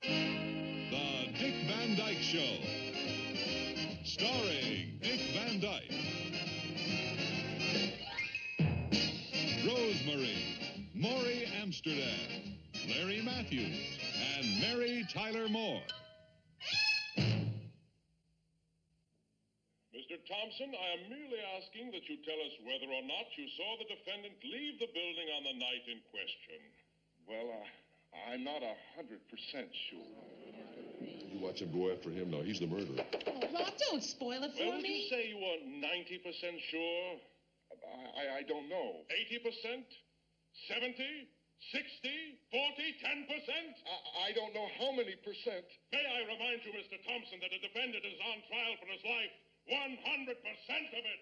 The Dick Van Dyke Show. Starring Dick Van Dyke. Rosemary, Maury Amsterdam, Larry Matthews, and Mary Tyler Moore. Mr. Thompson, I am merely asking that you tell us whether or not you saw the defendant leave the building on the night in question. Well, I'm not 100% sure. You watch him go after him now. He's the murderer. Oh, Rob, don't spoil it for Well, would me. you say you are 90% sure? I don't know. 80%? 70? 60? 40? 10%? I don't know how many percent. May I remind you, Mr. Thompson, that the defendant is on trial for his life. 100% of it.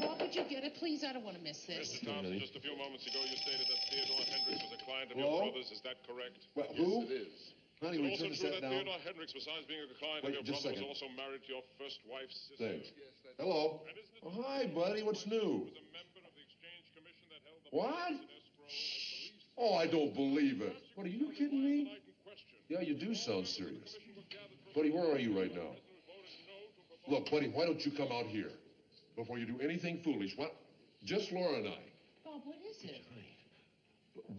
Rob, would you get it, please? I don't want to miss this. Mr. Thompson, just a few moments ago, you stated that Theodore Hendricks was a client of Hello? your brother's. Is that correct? Well, Yes, who? it is. Honey, Is will it you turn also the true set that down? Theodore Hendricks, besides being a client Wait, of your just a brother, was second. also married to your first wife's sister? Thanks. Hello. And isn't it Oh, hi, buddy. What's He new? was a member of the exchange commission that held the What? funds in escrow at the least. Oh, I don't believe it. What, are you kidding The me? night in question. Yeah, you do sound serious. Buddy, where are you right now? Look, buddy, why don't you come out here before you do anything foolish? What? Just Laura and I. Bob, what is it?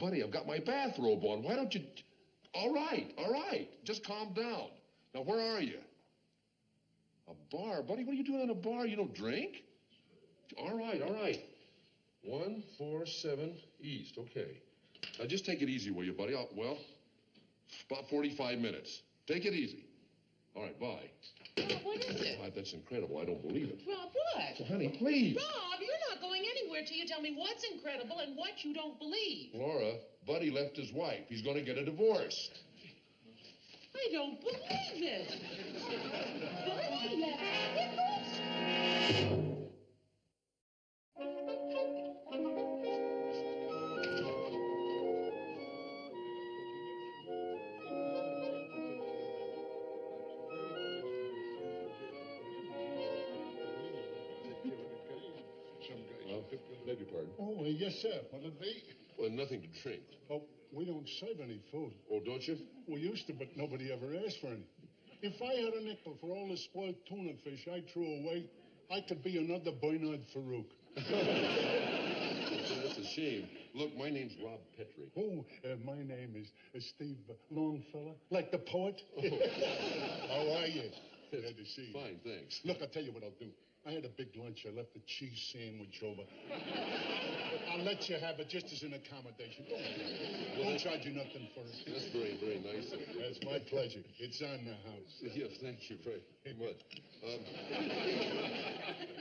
Buddy, I've got my bathrobe on. Why don't you... All right. Just calm down. Now, where are you? A bar? Buddy, what are you doing in a bar? You don't drink? All right. 147 East. Okay. Now, just take it easy, will you, buddy? About 45 minutes. Take it easy. All right, bye. Rob, what is it? God, that's incredible. I don't believe it. Rob, what? Well, honey, please. Rob, you're not going anywhere till you tell me what's incredible and what you don't believe. Laura, Buddy left his wife. He's going to get a divorce. I don't believe it. Buddy left the divorce. Beg your pardon. Oh, yes, sir. What'll it be? Well, nothing to drink. Oh, we don't serve any food. Oh, don't you? We used to, but nobody ever asked for any. If I had a nickel for all the spoiled tuna fish I threw away, I could be another Bernard Farouk. That's a shame. Look, my name's Rob Petrie. Oh, my name is Steve Longfellow, like the poet. Oh. How are you? Glad to see you. Fine, thanks. Look, I'll tell you what I'll do. I had a big lunch. I left a cheese sandwich over. I'll let you have it just as an accommodation. Don't charge you nothing for it. That's very, very nice of you. That's my pleasure. It's on the house. Yes, thank you very much.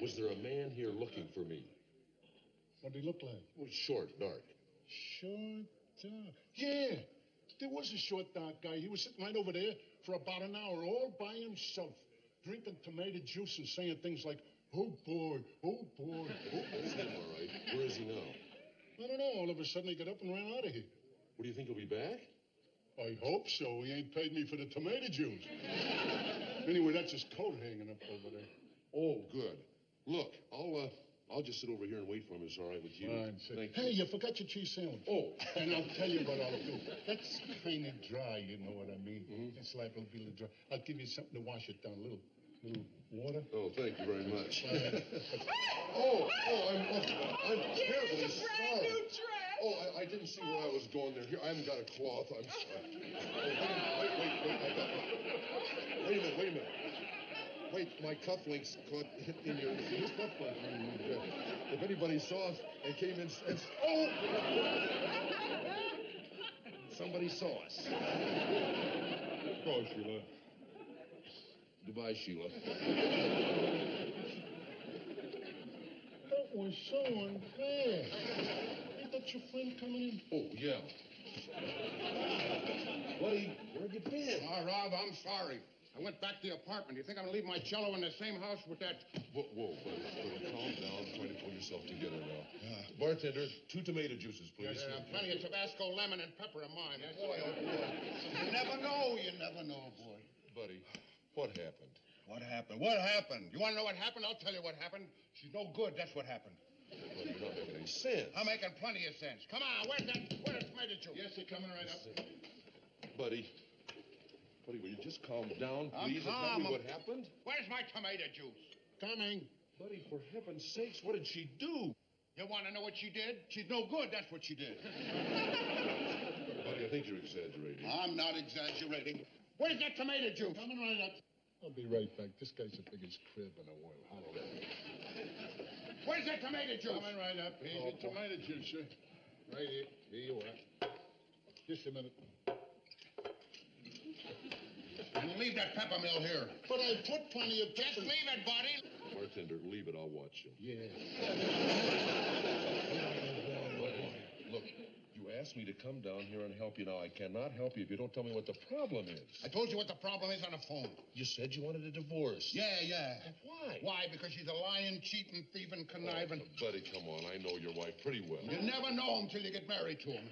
Was there a man here looking for me? What did he look like? Well, short, dark. Short, dark. Yeah, there was a short, dark guy. He was sitting right over there for about an hour all by himself, drinking tomato juice and saying things like, oh, boy, oh, boy, oh, That's boy. him, all right. Where is he now? I don't know. All of a sudden, he got up and ran out of here. What, do you think he'll be back? I hope so. He ain't paid me for the tomato juice. Anyway, that's his coat hanging up over there. Oh, good. Look, I'll just sit over here and wait for him. It's all right with you. Fine. Thank Hey, you. you forgot your cheese sandwich. Oh. And I'll tell you what I'll do. That's kind of dry, you know what I mean? Mm-hmm. It's like a little dry. I'll give you something to wash it down. A little water. Oh, thank you very much. Fine. I'm terribly sorry. Oh, I didn't see where I was going there. Here, I haven't got a cloth. I'm sorry. Oh, wait a minute. Wait, my cufflinks caught in your... Whose cufflinks? If anybody saw us and came in and... Oh! Somebody saw us. Go, Sheila. Goodbye, Sheila. That was so unfair. Ain't that your friend coming in? Oh, yeah. Buddy, where'd you been? Oh, Rob, I'm sorry. I went back to the apartment. You think I'm going to leave my cello in the same house with that... Whoa, buddy, calm down. Try to pull yourself together now. Bartender, 2 tomato juices, please. Yeah, plenty of Tabasco, lemon, and pepper of mine. Boy, oh, boy. You never know, boy. Buddy, what happened? What happened? You want to know what happened? I'll tell you what happened. She's no good, that's what happened. Buddy, you're not making any sense. I'm making plenty of sense. Come on, where's tomato juice? Yes, sir, coming right up. Buddy, will you just calm down, I'm please, and tell calm. me what happened? Where's my tomato juice? Coming. Buddy, for heaven's sakes, what did she do? You want to know what she did? She's no good, that's what she did. Buddy, I think you're exaggerating. I'm not exaggerating. Where's that tomato juice? Coming right up. I'll be right back. This guy's the biggest crib in the world. Hello. Where's that tomato juice? Coming right up. Here's your tomato juice, sir. Right here. Here you are. Just a minute. And leave that pepper mill here. But I put plenty of Just leave it, buddy. Bartender, leave it. I'll watch you. Yeah. Look, you asked me to come down here and help you. Now, I cannot help you if you don't tell me what the problem is. I told you what the problem is on the phone. You said you wanted a divorce. Yeah. Why? Why? Because she's a lying, cheating, thieving, conniving. Oh, buddy, come on. I know your wife pretty well. You never know him till you get married to him.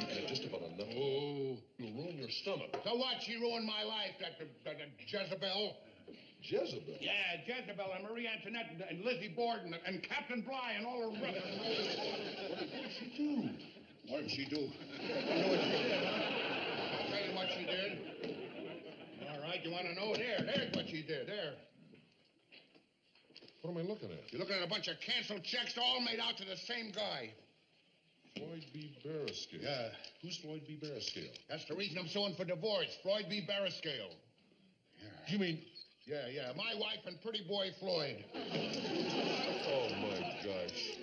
You've had just about enough. Oh, you'll ruin your stomach. So what? She ruined my life, that Jezebel. Jezebel? Yeah, Jezebel and Marie Antoinette and Lizzie Borden and Captain Bligh and all the rest. What did she do? What did she do? You know what she did, huh? I'll tell you what she did. All right, you want to know? There's what she did. There. What am I looking at? You're looking at a bunch of canceled checks all made out to the same guy. Floyd B. Barriscale. Yeah. Who's Floyd B. Barriscale? That's the reason I'm suing for divorce. Floyd B. Barriscale. Yeah. You mean... Yeah. My wife and pretty boy Floyd. Oh, my gosh.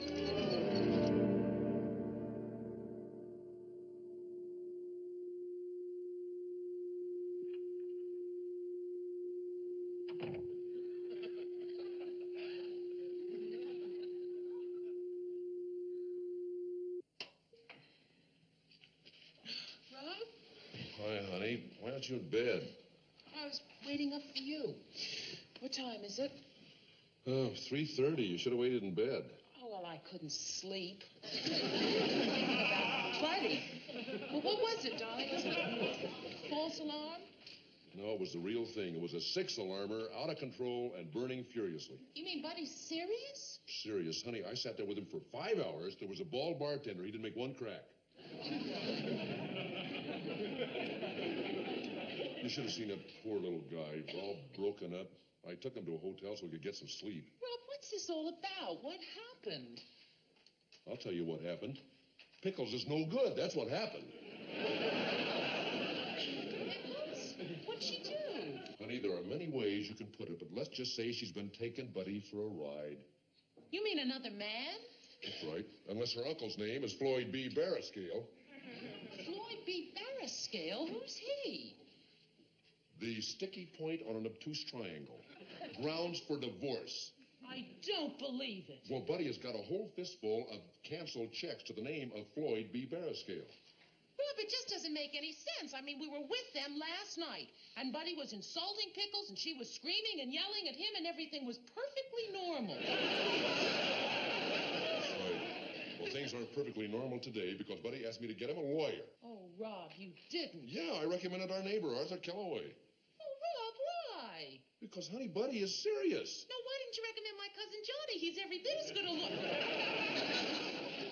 Hi, honey. Why aren't you in bed? I was waiting up for you. What time is it? Oh, 3:30. You should have waited in bed. Oh, well, I couldn't sleep. About Buddy. Well, what was it, darling? Was it a false alarm? No, it was the real thing. It was a 6-alarmer, out of control and burning furiously. You mean Buddy's serious? Serious, honey. I sat there with him for 5 hours. There was a bald bartender. He didn't make one crack. You should have seen that poor little guy, all broken up. I took him to a hotel so he could get some sleep. Rob, what's this all about? What happened? I'll tell you what happened. Pickles is no good. That's what happened. Pickles? What'd she do? Honey, there are many ways you can put it, but let's just say she's been taking Buddy for a ride. You mean another man? That's right. Unless her uncle's name is Floyd B. Barriscale. Floyd B. Barriscale? Who's he? The sticky point on an obtuse triangle. Grounds for divorce. I don't believe it. Well, Buddy has got a whole fistful of canceled checks to the name of Floyd B. Barriscale. Rob, it just doesn't make any sense. I mean, we were with them last night, and Buddy was insulting Pickles, and she was screaming and yelling at him, and everything was perfectly normal. That's right. Well, things aren't perfectly normal today because Buddy asked me to get him a lawyer. Oh, Rob, you didn't. Yeah, I recommended our neighbor, Arthur Kellaway. Oh, Rob, why? Because, honey, Buddy is serious. No, why didn't you recommend my cousin Johnny? He's every bit as good a lawyer.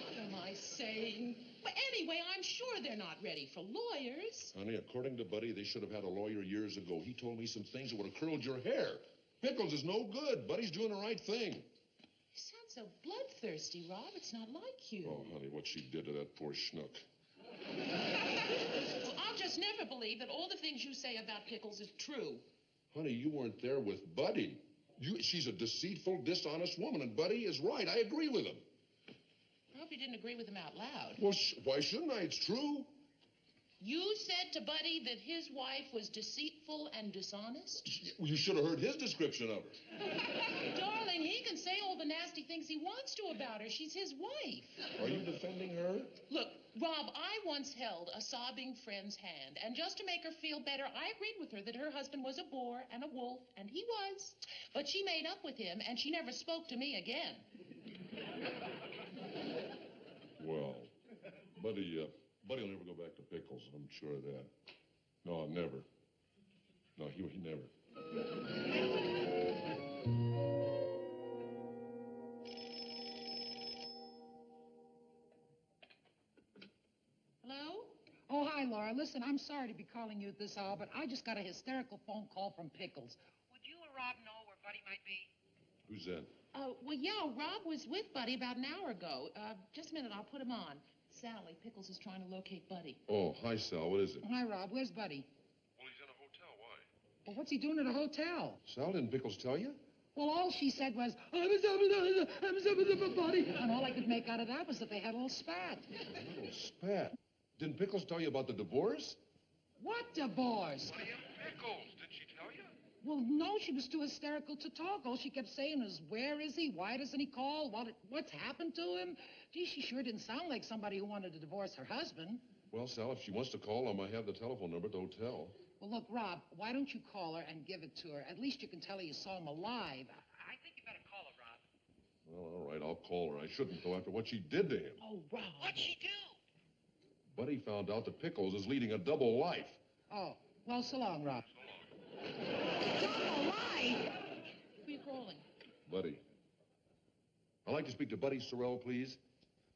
What am I saying? Well, anyway, I'm sure they're not ready for lawyers. Honey, according to Buddy, they should have had a lawyer years ago. He told me some things that would have curled your hair. Pickles is no good. Buddy's doing the right thing. You sound so bloodthirsty, Rob. It's not like you. Oh, honey, what she did to that poor schnook. Well, I'll just never believe that all the things you say about Pickles is true. Honey, you weren't there with Buddy. She's a deceitful, dishonest woman, and Buddy is right. I agree with him. I hope you didn't agree with him out loud. Well, why shouldn't I? It's true. You said to Buddy that his wife was deceitful and dishonest? You should have heard his description of her. Darling, he can say all the nasty things he wants to about her. She's his wife. Are you defending her? Look, Rob, I once held a sobbing friend's hand, and just to make her feel better, I agreed with her that her husband was a bore and a wolf, and he was. But she made up with him, and she never spoke to me again. Well, Buddy will never go back to Pickles. I'm sure of that. No, never. No, he never. Laura. Listen, I'm sorry to be calling you at this hour, but I just got a hysterical phone call from Pickles. Would you or Rob know where Buddy might be? Who's that? Well, yeah, Rob was with Buddy about an hour ago. Just a minute, I'll put him on. Sally, Pickles is trying to locate Buddy. Oh, hi, Sal. What is it? Hi, Rob. Where's Buddy? Well, he's in a hotel. Why? Well, what's he doing at a hotel? Sal, didn't Pickles tell you? Well, all she said was, I'm Buddy. And all I could make out of that was that they had a little spat. A little spat? Didn't Pickles tell you about the divorce? What divorce? Buddy and Pickles. Did she tell you? Well, no, she was too hysterical to talk. All she kept saying was, where is he? Why doesn't he call? What's happened to him? Gee, she sure didn't sound like somebody who wanted to divorce her husband. Well, Sal, if she wants to call, I might have the telephone number at the hotel. Well, look, Rob, why don't you call her and give it to her? At least you can tell her you saw him alive. I think you better call her, Rob. Well, all right, I'll call her. I shouldn't, though, after what she did to him. Oh, Rob. What'd she do? Buddy found out that Pickles is leading a double life. Oh, well, so long, Rob. Double life? Who are you calling? Buddy. I'd like to speak to Buddy Sorrell, please.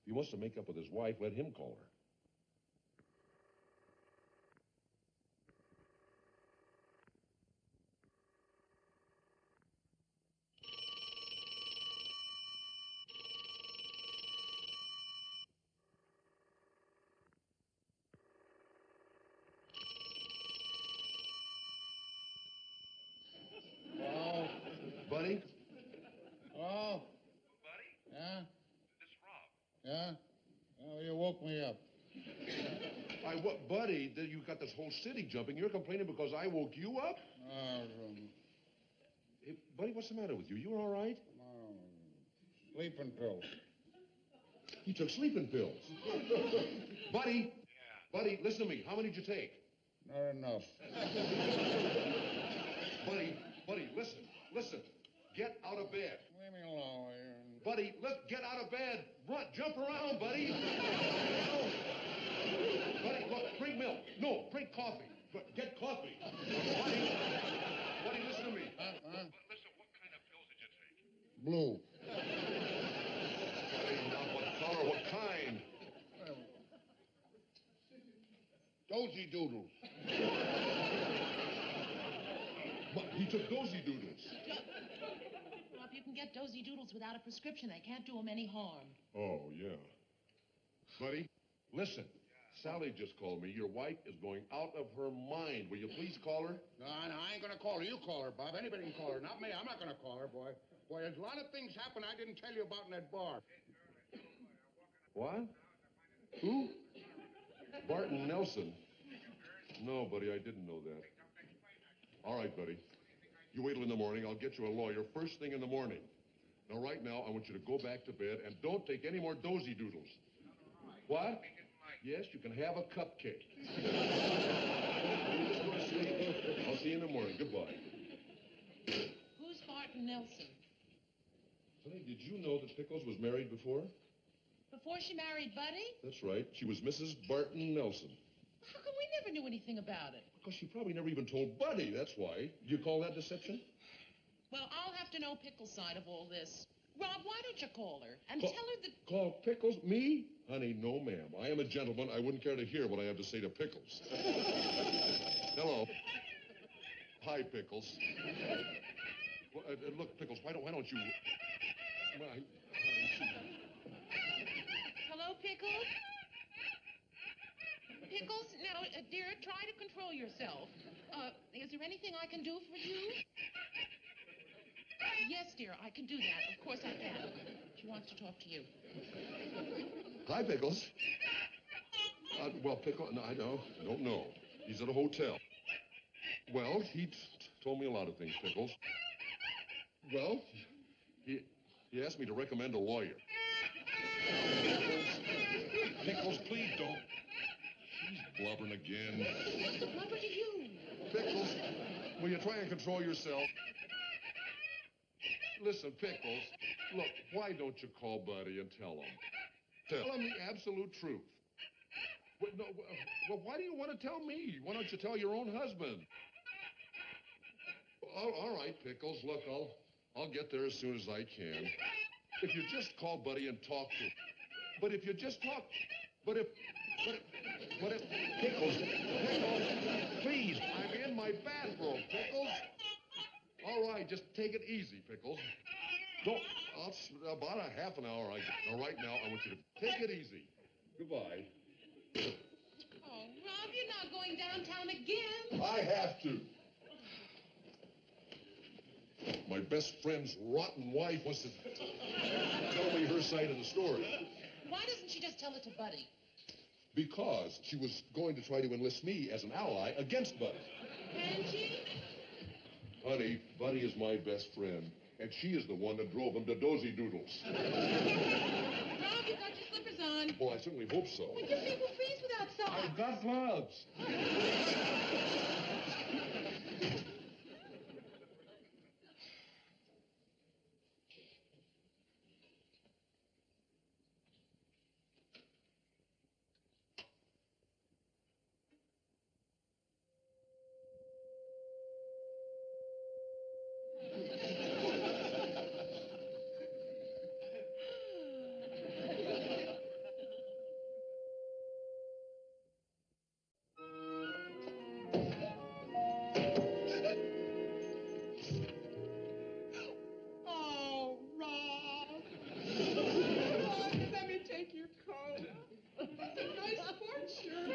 If he wants to make up with his wife, let him call her. Hello? Buddy? Hello? Buddy? Yeah? This is Rob. Yeah? Oh, you woke me up. What, Buddy? You got this whole city jumping. You're complaining because I woke you up? Hey, Buddy, what's the matter with you? You all right? Sleeping pills. He took sleeping pills. Buddy? Yeah. Buddy, listen to me. How many did you take? Not enough. Buddy, listen. Get out of bed. Leave me alone. Buddy, get out of bed. Run, jump around, buddy. Buddy, look, drink milk. No, drink coffee. Get coffee. Buddy, listen to me. Listen, what kind of pills did you take? Blue. Buddy, not what color, what kind? Dozy doodles. He took dozy doodles. Well, if you can get dozy doodles without a prescription, they can't do them any harm. Oh, yeah. Buddy, listen. Sally just called me. Your wife is going out of her mind. Will you please call her? No, I ain't gonna call her. You call her, Bob. Anybody can call her. Not me. I'm not gonna call her, boy. Boy, there's a lot of things happen I didn't tell you about in that bar. What? Who? Barton Nelson. No, buddy, I didn't know that. All right, buddy. You wait till in the morning. I'll get you a lawyer first thing in the morning. Now, right now, I want you to go back to bed and don't take any more dozy doodles. What? Yes, you can have a cupcake. You just go to sleep. I'll see you in the morning. Goodbye. Who's Barton Nelson? Honey, did you know that Pickles was married before? Before she married Buddy? That's right. She was Mrs. Barton Nelson. How come we never knew anything about it? Because she probably never even told Buddy, that's why. Do you call that deception? Well, I'll have to know Pickles' side of all this. Rob, why don't you call her and tell her that... Call Pickles? Me? Honey, no, ma'am. I am a gentleman. I wouldn't care to hear what I have to say to Pickles. Hello. Hi, Pickles. Well, look, Pickles, why don't you... Hello, Pickles? Pickles, now, dear, try to control yourself. Is there anything I can do for you? Yes, dear, I can do that. Of course I can. She wants to talk to you. Hi, Pickles. Well, Pickles, no, I don't know. He's at a hotel. Well, he told me a lot of things, Pickles. Well, he asked me to recommend a lawyer. Pickles, please don't. She's blubbering again. Blubber to you. Pickles, will you try and control yourself? Listen, Pickles, look, why don't you call Buddy and tell him? Tell him the absolute truth. Well, why do you want to tell me? Why don't you tell your own husband? All right, Pickles, look, I'll get there as soon as I can. If you just call Buddy and talk to him. But if you just talk... But if, Pickles, please, I'm in my bathrobe, Pickles. All right, just take it easy, Pickles. Don't, about a half an hour, now, right now, I want you to take it easy. Goodbye. Oh, Rob, you're not going downtown again. I have to. My best friend's rotten wife wants to tell me her side of the story. Why doesn't she just tell it to Buddy? Because she was going to try to enlist me as an ally against Buddy. Can she? Honey, Buddy is my best friend, and she is the one that drove him to Dozy Doodles. Rob, you've got your slippers on. Well, I certainly hope so. Well, your feet will freeze without socks. I've got gloves. Oh, Rob. Rob, let me take your coat. It's a nice sports shirt.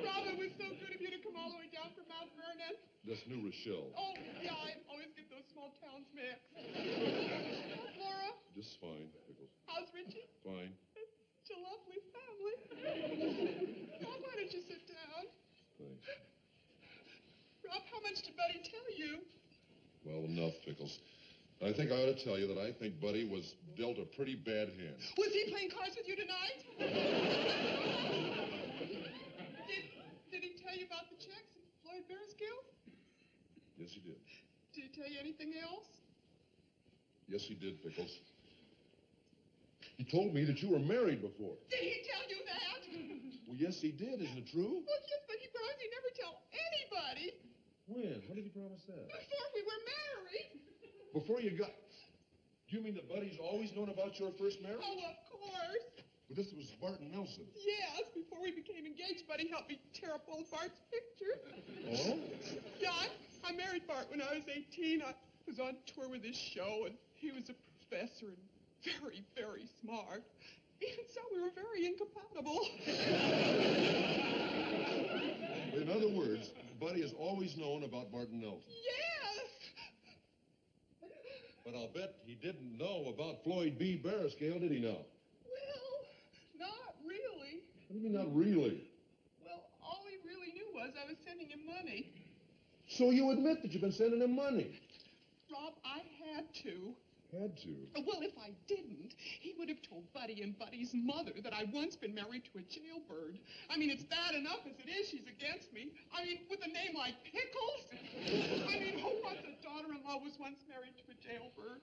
Rob, it was so good of you to come all the way down from Mount Vernon. That's New Rochelle. Oh, yeah, I always get those small towns mixed. How's Laura? Just fine, Pickles. How's Richie? Fine. It's a lovely family. Rob, why don't you sit down? Thanks. Rob, how much did Buddy tell you? Well, enough, Pickles. I think I ought to tell you that I think Buddy was dealt a pretty bad hand. Was he playing cards with you tonight? Did he tell you about the checks at Floyd Bearskill? Yes, he did. Did he tell you anything else? Yes, he did, Pickles. He told me that you were married before. Did he tell you that? Well, yes, he did. Isn't it true? Well, yes, but he promised he'd never tell anybody When? When did he promise that? before we were married. Before you got... Do you mean that Buddy's always known about your first marriage? Oh, of course. But this was Barton Nelson. Yes, before we became engaged, Buddy helped me tear up old Bart's picture. Oh? Yeah, I married Bart when I was 18. I was on tour with his show, and he was a professor and very, very smart. Even so, we were very incompatible. In other words, Buddy has always known about Barton Nelson. Yes. But I'll bet he didn't know about Floyd B. Bearscale, did he now? Well, not really. What do you mean, not really? Well, all he really knew was I was sending him money. So you admit that you've been sending him money? Rob, I had to. Had to. Well, if I didn't, he would have told Buddy and Buddy's mother that I'd once been married to a jailbird. I mean, it's bad enough as it is she's against me. I mean, with a name like Pickles. I mean, who wants a daughter-in-law was once married to a jailbird?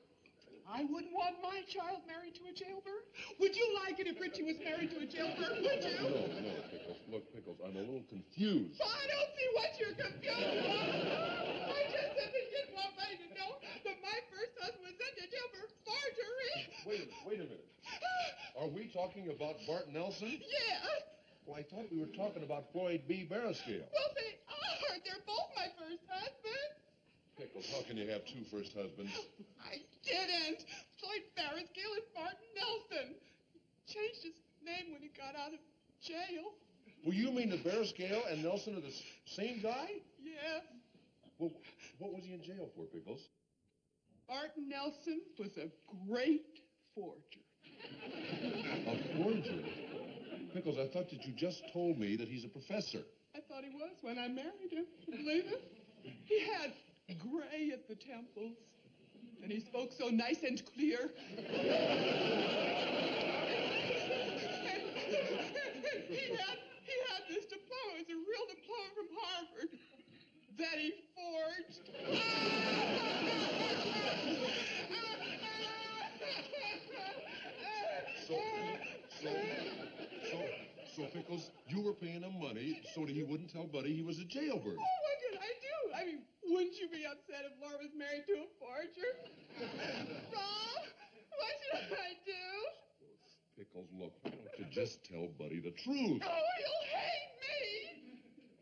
I wouldn't want my child married to a jailbird. Would you like it if Richie was married to a jailbird, would you? No, Pickles. Look, Pickles, I'm a little confused. I don't see what you're confused about. I just simply didn't want Buddy to know that my first husband was sent to jail for forgery. Wait a minute. Are we talking about Bart Nelson? Yeah. Well, I thought we were talking about Floyd B. Bearscale. Well, they are. They're both my first husband. Pickles, how can you have two first husbands? I didn't. Floyd Bearscale is Barton Nelson. He changed his name when he got out of jail. Well, you mean that Bearscale and Nelson are the same guy? Yes. Well, what was he in jail for, Pickles? Barton Nelson was a great forger. A forger? Pickles, I thought that you just told me that he's a professor. I thought he was when I married him. You believe it? He had gray at the temples, and he spoke so nice and clear. he had this diploma. It was a real diploma from Harvard that he forged. So, Pickles, you were paying him money so that he wouldn't tell Buddy he was a jailbird. Oh, what did I do? I mean, wouldn't you be upset if Laura was married to a forger? Rob, what should I do? Pickles, look, why don't you just tell Buddy the truth? Oh, you'll hate me!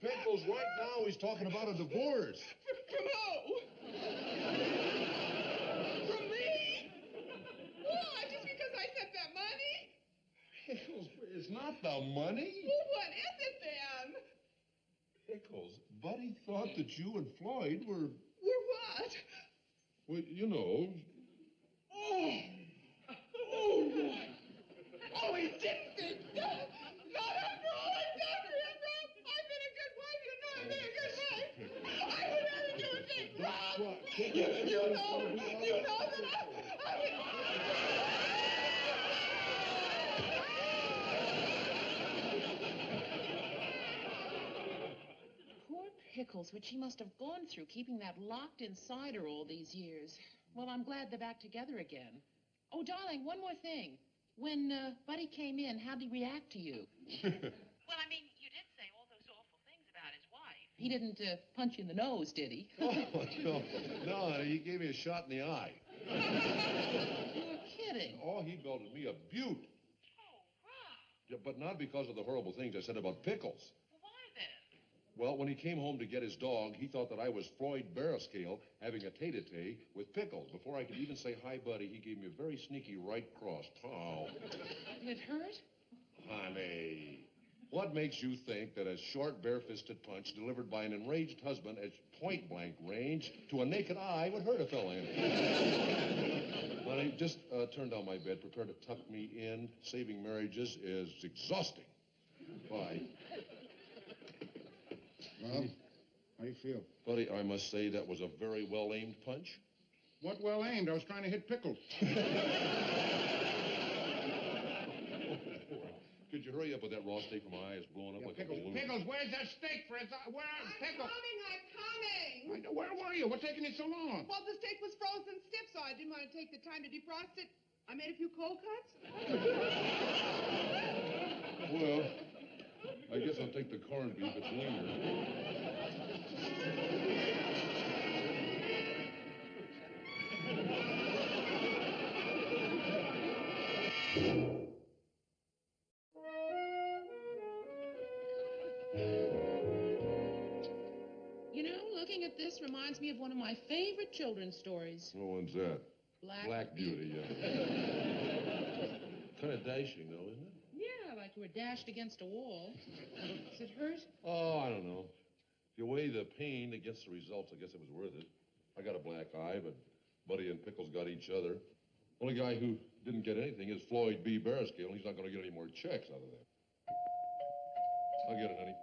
Pickles, right now he's talking about a divorce. From who? From me? Why? Just because I sent that money? Pickles, it's not the money. Well, what is it then? Pickles, Buddy thought that you and Floyd were... We're what? Well, you know... Oh! Oh! Oh, he didn't think that! Not after all I've done for him, Rob! I've been a good wife, you know I've been a good wife! I would never do a thing, Rob! You know that I would... Poor Pickles, what she must have gone through keeping that locked inside her all these years. Well, I'm glad they're back together again. Oh, darling, one more thing. When Buddy came in, how'd he react to you? Well, I mean, you did say all those awful things about his wife. He didn't punch you in the nose, did he? Oh, no, he gave me a shot in the eye. You're kidding. Oh, he belted me a beaut. Oh, Rob. Yeah, but not because of the horrible things I said about Pickles. Well, why then? Well, when he came home to get his dog, he thought that I was Floyd Barriscale having a tete-a-tete with Pickles. Before I could even say hi, Buddy, he gave me a very sneaky right cross. Oh. Did it hurt? Honey, what makes you think that a short, bare-fisted punch delivered by an enraged husband at point-blank range to a naked eye would hurt a fella in it? Honey, just turn down my bed. Prepare to tuck me in. Saving marriages is exhausting. Bye. Well, how you feel? Buddy, I must say that was a very well-aimed punch. What well aimed? I was trying to hit Pickles. Could you hurry up with that raw steak from my eye? It's blowing up like Pickles, a balloon. Pickles, where's that steak for his eye? Where? Pickles. I'm coming! I know, where were you? What's taking you so long? Well, the steak was frozen stiff, so I didn't want to take the time to defrost it. I made a few cold cuts. Well, I guess I'll take the corned beef. It's leaner. You know, looking at this reminds me of one of my favorite children's stories. What one's that? Black Beauty, yeah. Kind of dashing, though, isn't it? Yeah, like you were dashed against a wall. Does it hurt? Oh, I don't know. If you weigh the pain against the results, I guess it was worth it. I got a black eye, but Buddy and Pickles got each other. Only guy who didn't get anything is Floyd B. Barriscale, and he's not going to get any more checks out of that. I'll get it, honey.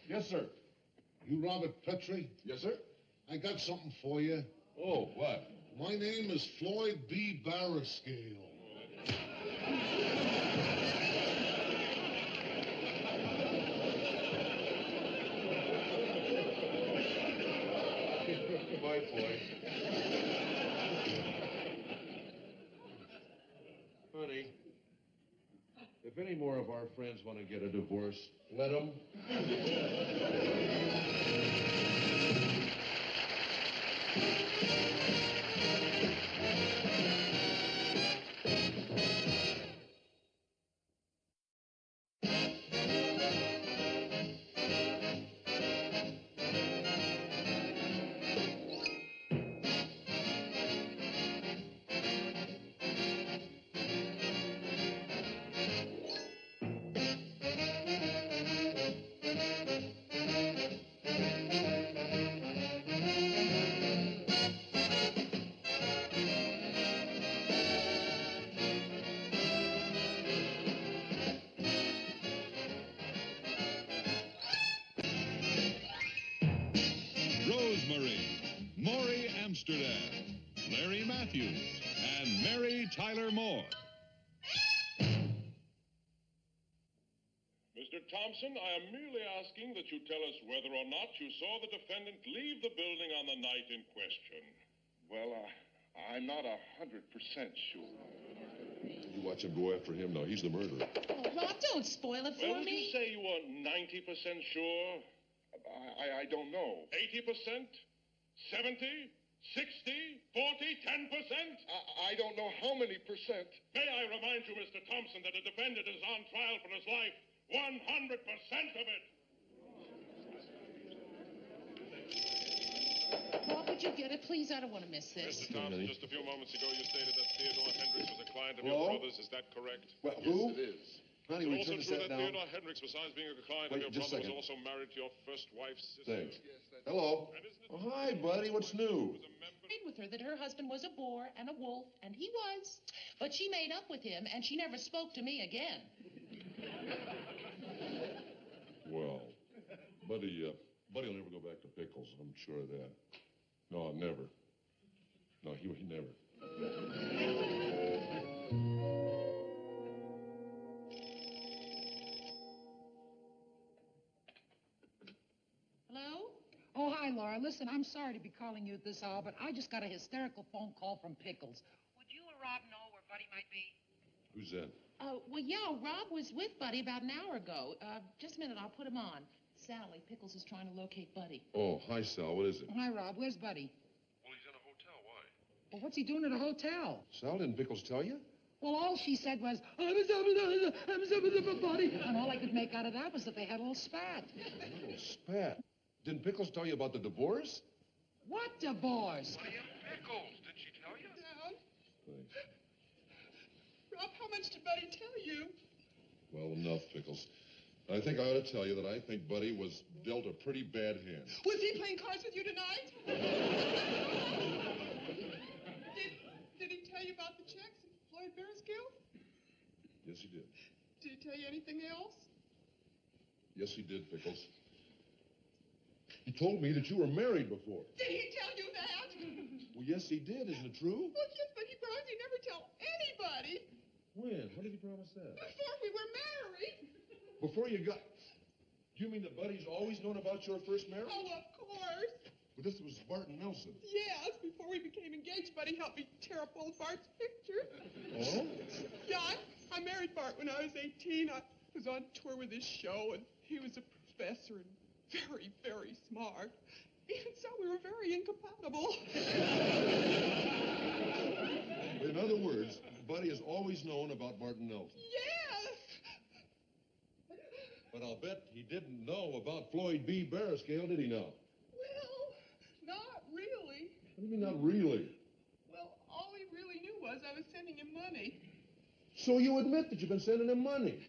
Yes, sir. You Robert Petrie? Yes, sir. I got something for you. Oh, what? My name is Floyd B. Barriscale. Goodbye, Floyd. Honey, if any more of our friends want to get a divorce, let them. Maury Amsterdam, Larry Matthews, and Mary Tyler Moore. Mr. Thompson, I am merely asking that you tell us whether or not you saw the defendant leave the building on the night in question. Well, I'm not 100% sure. You watch him go after him now. He's the murderer. Oh, Rob, don't spoil it for Well, would me. you say you are 90% sure? I don't know. 80%? 70? 60, 40, 10%? I don't know how many percent. May I remind you, Mr. Thompson, that the defendant is on trial for his life. 100% of it. Bob, would you get it, please? I don't want to miss this. Mr. Thompson, just a few moments ago, you stated that Theodore Hendricks was a client of Hello? your brother's. Is that correct? Well, Yes, who? it is. Honey, It's will you also turn the true set that down? Theodore Hendricks, besides being a client Wait, of your just a brother, was second. also married to your first wife's sister. Thanks. Yes, that's Hello. And isn't it Oh, hi, buddy. What's new? was a member... Agreed with her that her husband was a bore and a wolf, and he was. But she made up with him, and she never spoke to me again. Well, Buddy will never go back to Pickles. I'm sure of that. No, never. No, he never. Hello? Oh, hi, Laura. Listen, I'm sorry to be calling you at this hour, but I just got a hysterical phone call from Pickles. Would you or Rob know where Buddy might be? Who's that? Well, yeah, Rob was with Buddy about an hour ago. Just a minute, I'll put him on. Sally, Pickles is trying to locate Buddy. Oh, hi, Sal. What is it? Hi, Rob. Where's Buddy? Well, he's in a hotel. Why? Well, what's he doing at a hotel? Sal, didn't Pickles tell you? Well, all she said was, I'm Buddy. And all I could make out of that was that they had a little spat. A little spat. Didn't Pickles tell you about the divorce? What divorce? Buddy and Pickles. Did she tell you? Dad, Thanks. Rob, how much did Buddy tell you? Well, enough, Pickles. I think I ought to tell you that I think Buddy was dealt a pretty bad hand. Was he playing cards with you tonight? Did he tell you about the checks and Floyd Beresgill? Yes, he did. Did he tell you anything else? Yes, he did, Pickles. He told me that you were married before. Did he tell you that? Well, yes, he did. Isn't it true? Well, yes, but he promised he'd never tell anybody When? When did he promise that? before we were married. Before you got... Do you mean that Buddy's always known about your first marriage? Oh, of course. But this was Barton Nelson. Yes, before we became engaged, Buddy helped me tear up old Bart's picture. Oh? Yeah, I married Bart when I was 18. I was on tour with his show, and he was a professor and very, very smart. Even so, we were very incompatible. In other words, Buddy has always known about Barton Nelson. Yes. But I'll bet he didn't know about Floyd B. Berescale, did he now? Well, not really. What do you mean, not really? Well, all he really knew was I was sending him money. So you admit that you've been sending him money?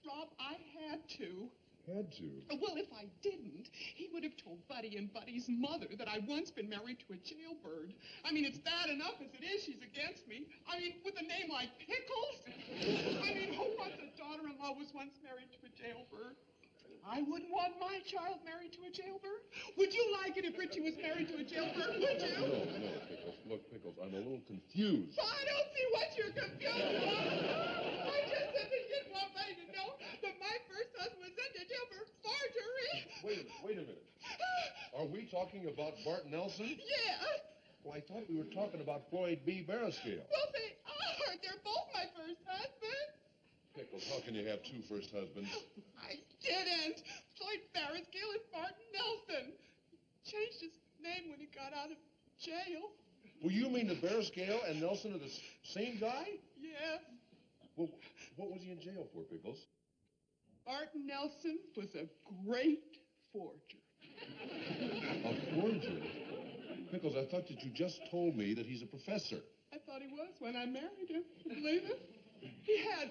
Rob, I had to. Had to. Well, if I didn't, he would have told Buddy and Buddy's mother that I'd once been married to a jailbird. I mean, it's bad enough as it is she's against me. I mean, with a name like Pickles. I mean, who wants a daughter-in-law who was once married to a jailbird? I wouldn't want my child married to a jailbird. Would you like it if Richie was married to a jailbird, would you? No, Pickles. Look, Pickles, I'm a little confused. I don't see what you're confused about. I just simply didn't want Buddy to know that my first husband was sent to jail for forgery. Wait a minute. Are we talking about Bart Nelson? Yeah. Well, I thought we were talking about Floyd B. Berescale. Well, they are. They're both my first husband. Pickles, how can you have two first husbands? I didn't. Floyd Beresgill is Barton Nelson. He changed his name when he got out of jail. Well, you mean that Berescale and Nelson are the same guy? Yes. Well, what was he in jail for, Pickles? Barton Nelson was a great forger. A forger? Pickles, I thought that you just told me that he's a professor. I thought he was when I married him. You believe it? He had